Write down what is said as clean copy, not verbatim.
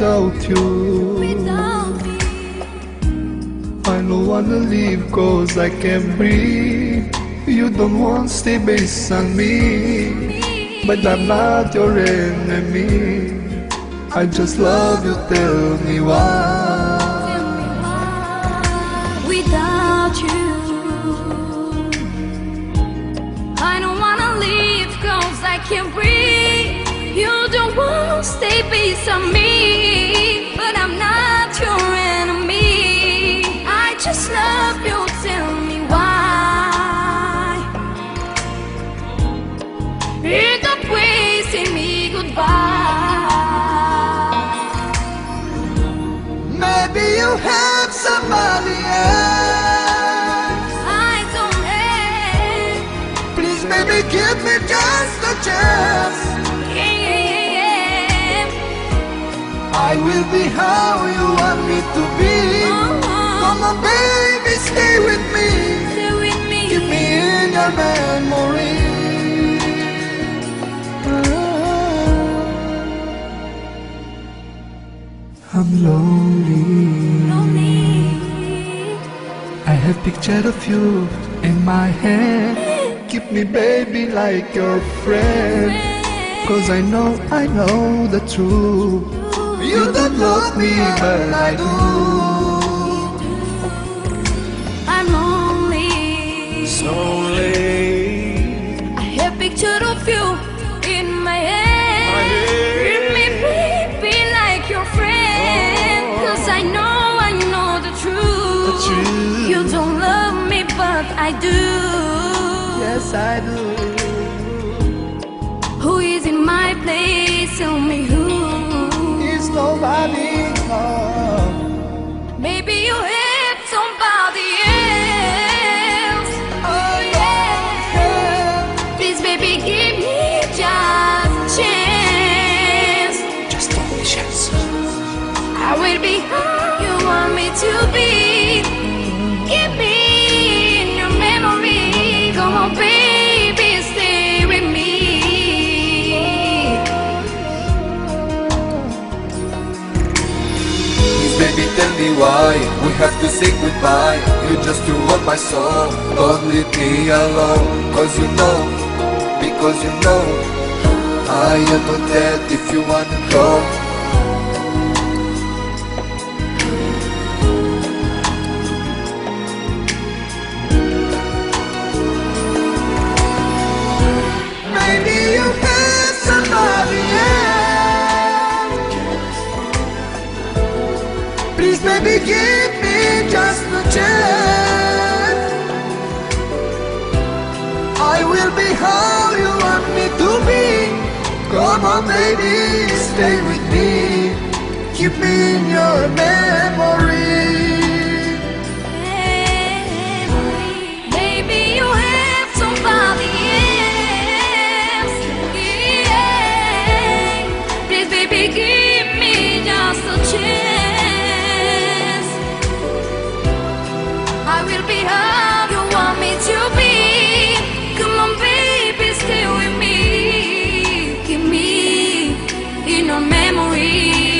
without you. I don't wanna leave cause I can't breathe. You don't want to stay based on me, but I'm not your enemy. I just love you, tell me why. Without you, I don't wanna leave cause I can't breathe. You don't want to stay based on me, but I'm not your enemy. I just love you, tell me why. You're not wasting me goodbye. Maybe you have somebody else. I don't have. Please baby, give me just a chance. I will be how you want me to be. Come on baby, stay with me. Keep me in your memory. I'm lonely. I have picture of you in my hand. Keep me baby like your friend, cause I know the truth. You don't love me but I do. I'm lonely. So late. I have picture of you in my head. Treat me baby like your friend, cause I know the truth. You don't love me but I do. Yes I do. Who is in my place? Tell me who. It's nobody. Maybe you have somebody else. Oh yeah. Please baby give me just a chance. Just only chance. I will be how you want me to be. Keep me in your memory. Come on baby, stay with me. Baby, tell me why we have to say goodbye. You just you want my soul. Don't leave me alone. Cause you know, because you know I am not dead if you wanna go. Maybe you have somebody else. Please baby, give me just a chance. I will be how you want me to be. Come on baby, stay with me. Keep me in your memory. Maybe you have somebody else. Yeah. Please baby give me just a chance. I will be how you want me to be. Come on baby, stay with me. Keep me in your memory.